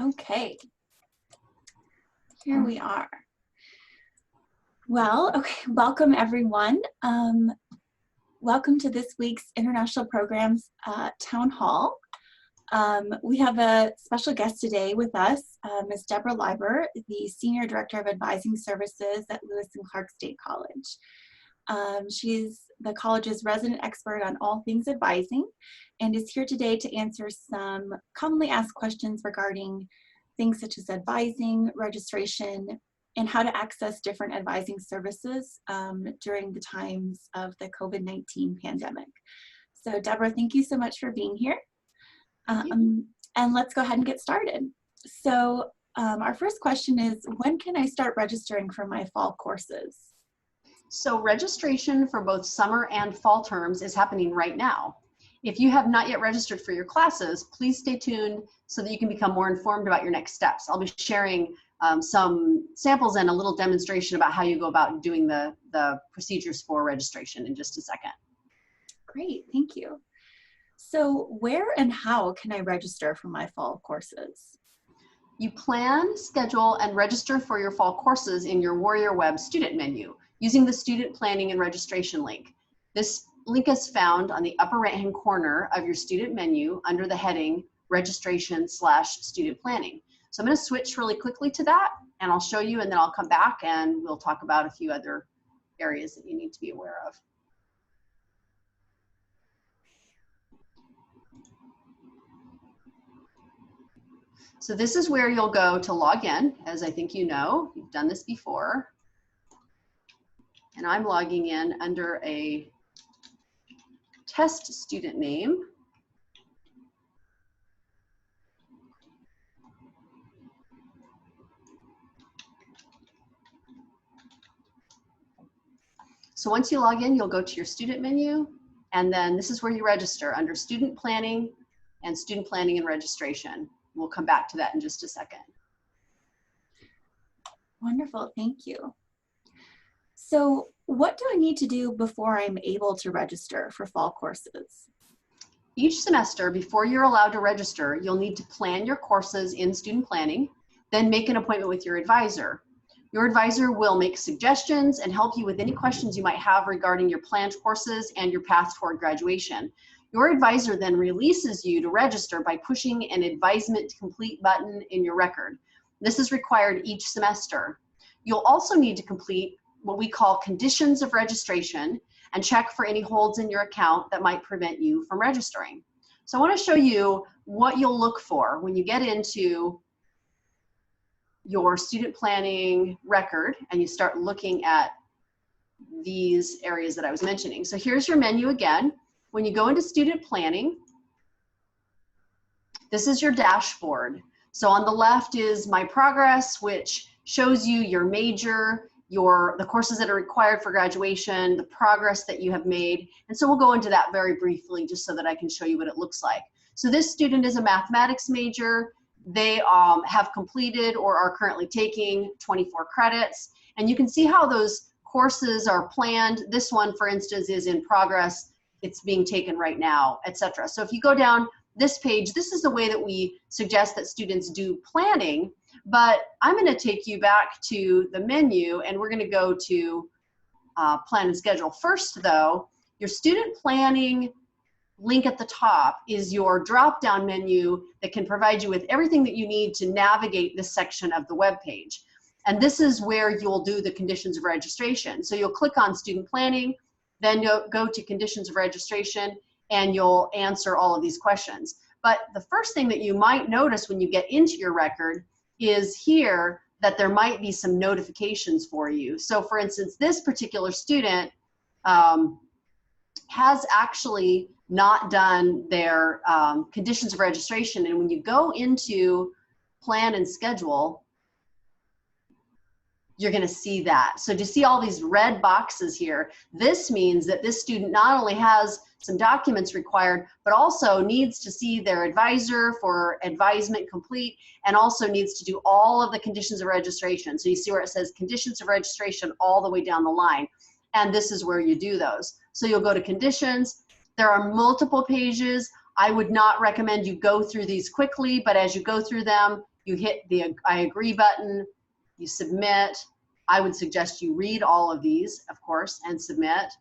Okay, here we are. Well, okay, welcome everyone. Welcome to this week's International Programs Town Hall. We have a special guest today with us, Ms. Deborah Leiber, the Senior Director of Advising Services at Lewis and Clark State College. She's the college's resident expert on all things advising and is here today to answer some commonly asked questions regarding things such as advising, registration, and how to access different advising services during the times of the COVID-19 pandemic. So Deborah, thank you so much for being here. And let's go ahead and get started. So our first question is, when can I start registering for my fall courses? So registration for both summer and fall terms is happening right now. If you have not yet registered for your classes, please stay tuned so that you can become more informed about your next steps. I'll be sharing some samples and a little demonstration about how you go about doing the procedures for registration in just a second. Great, thank you. So where and how can I register for my fall courses? You plan, schedule, and register for your fall courses in your Warrior Web student menu using the student planning and registration link. This link is found on the upper right-hand corner of your student menu under the heading registration/student planning. So I'm going to switch really quickly to that, and I'll show you, and then I'll come back and we'll talk about a few other areas that you need to be aware of. So this is where you'll go to log in, as I think you know. You've done this before. And I'm logging in under a test student name. So once you log in, you'll go to your student menu, and then this is where you register under student planning and registration. We'll come back to that in just a second. Wonderful, thank you. So what do I need to do before I'm able to register for fall courses? Each semester, before you're allowed to register, you'll need to plan your courses in student planning, then make an appointment with your advisor. Your advisor will make suggestions and help you with any questions you might have regarding your planned courses and your path toward graduation. Your advisor then releases you to register by pushing an advisement complete button in your record. This is required each semester. You'll also need to complete what we call conditions of registration and check for any holds in your account that might prevent you from registering. So I want to show you what you'll look for when you get into your student planning record and you start looking at these areas that I was mentioning. So here's your menu again. When you go into student planning, this is your dashboard. So on the left is My Progress, which shows you your major, the courses that are required for graduation, the progress that you have made. And so we'll go into that very briefly just so that I can show you what it looks like. So this student is a mathematics major. They have completed or are currently taking 24 credits. And you can see how those courses are planned. This one, for instance, is in progress. It's being taken right now, etc. So if you go down this page, this is the way that we suggest that students do planning. But I'm going to take you back to the menu, and we're going to go to plan and schedule. First, though, your student planning link at the top is your drop-down menu that can provide you with everything that you need to navigate this section of the web page. And this is where you'll do the conditions of registration. So you'll click on student planning, then you'll go to conditions of registration, and you'll answer all of these questions. But the first thing that you might notice when you get into your record is here that there might be some notifications for you. So for instance, this particular student has actually not done their conditions of registration. And when you go into plan and schedule, you're going to see that. So do you see all these red boxes here? This means that this student not only has some documents required, but also needs to see their advisor for advisement complete, and also needs to do all of the conditions of registration. So you see where it says conditions of registration all the way down the line. And this is where you do those. So you'll go to conditions. There are multiple pages. I would not recommend you go through these quickly, but as you go through them, You hit the I agree button, you submit. I would suggest you read all of these, of course, and submit.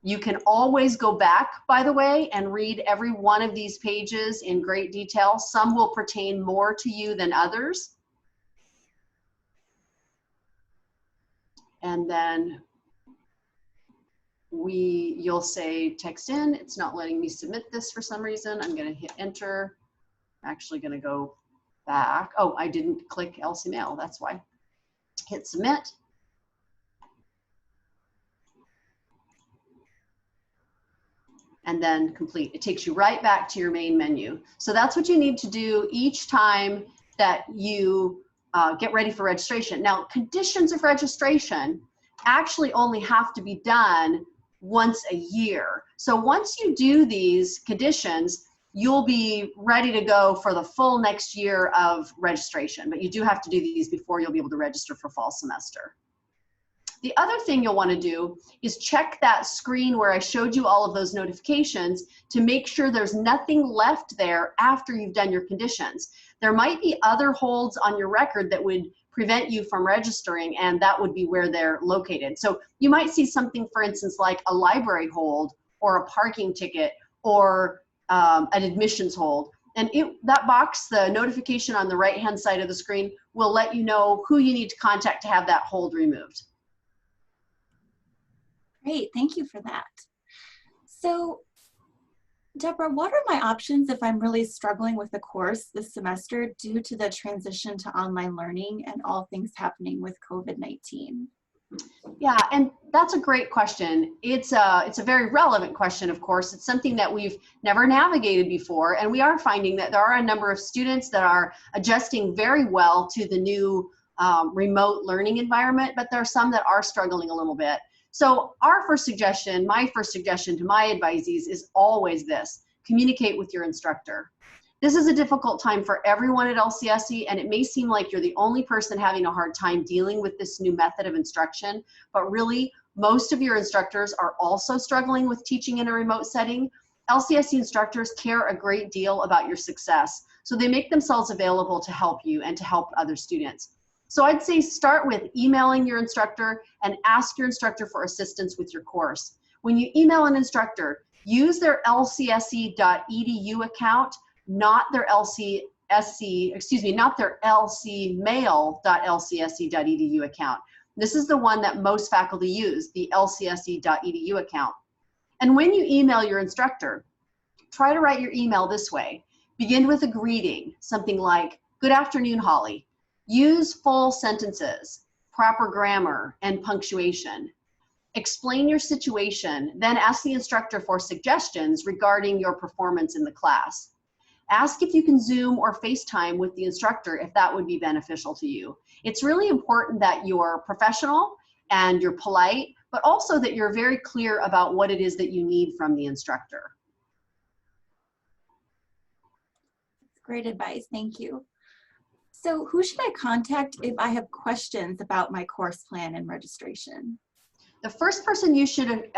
You can always go back, by the way, and read every one of these pages in great detail. Some will pertain more to you than others. And then you'll say text in. It's not letting me submit this for some reason. I'm going to hit enter. I'm actually going to go back. Oh, I didn't click LC Mail. That's why. Hit submit. And then complete. It takes you right back to your main menu. So that's what you need to do each time that you get ready for registration. Now, conditions of registration actually only have to be done once a year. So once you do these conditions, you'll be ready to go for the full next year of registration. But you do have to do these before you'll be able to register for fall semester. The other thing you'll want to do is check that screen where I showed you all of those notifications to make sure there's nothing left there after you've done your conditions. There might be other holds on your record that would prevent you from registering, and that would be where they're located. So you might see something, for instance, like a library hold or a parking ticket or an admissions hold. And that box, the notification on the right-hand side of the screen, will let you know who you need to contact to have that hold removed. Great, thank you for that. So, Deborah, what are my options if I'm really struggling with the course this semester due to the transition to online learning and all things happening with COVID-19? Yeah, and that's a great question. It's a very relevant question, of course. It's something that we've never navigated before, and we are finding that there are a number of students that are adjusting very well to the new remote learning environment, but there are some that are struggling a little bit. So our first suggestion, my first suggestion to my advisees is always this: communicate with your instructor. This is a difficult time for everyone at LCSE, and it may seem like you're the only person having a hard time dealing with this new method of instruction, but really most of your instructors are also struggling with teaching in a remote setting. LCSE instructors care a great deal about your success, so they make themselves available to help you and to help other students. So I'd say start with emailing your instructor and ask your instructor for assistance with your course. When you email an instructor, use their lcsc.edu account, not their lcmail.lcsc.edu account. This is the one that most faculty use, the lcsc.edu account. And when you email your instructor, try to write your email this way. Begin with a greeting, something like, "Good afternoon, Holly." Use full sentences, proper grammar, and punctuation. Explain your situation, then ask the instructor for suggestions regarding your performance in the class. Ask if you can Zoom or FaceTime with the instructor if that would be beneficial to you. It's really important that you're professional and you're polite, but also that you're very clear about what it is that you need from the instructor. That's great advice, thank you. So who should I contact if I have questions about my course plan and registration? The first person you should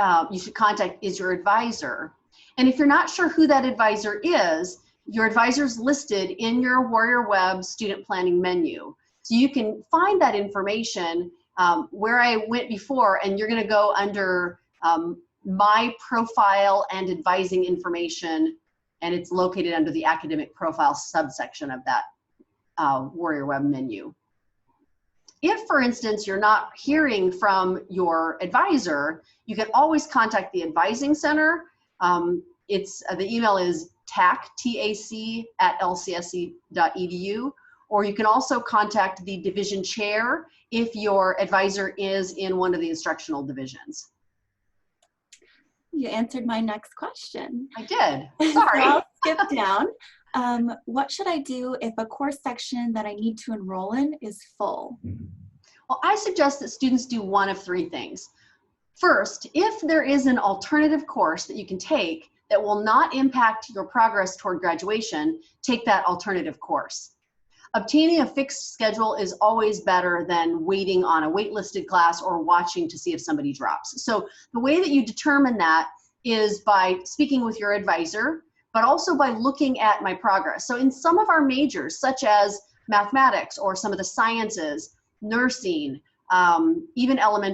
contact is your advisor. And if you're not sure who that advisor is, your advisor is listed in your Warrior Web student planning menu. So you can find that information where I went before, and you're going to go under my profile and advising information, and it's located under the academic profile subsection of that Warrior Web menu. If, for instance, you're not hearing from your advisor, you can always contact the advising center. The email is tac@lcsc.edu, or you can also contact the division chair if your advisor is in one of the instructional divisions. You answered my next question. I did. Sorry. So I'll skip down. What should I do if a course section that I need to enroll in is full? Well, I suggest that students do one of three things. First, if there is an alternative course that you can take that will not impact your progress toward graduation, take that alternative course. Obtaining a fixed schedule is always better than waiting on a waitlisted class or watching to see if somebody drops. So the way that you determine that is by speaking with your advisor, but also by looking at my progress. So in some of our majors, such as mathematics or some of the sciences, nursing, even elementary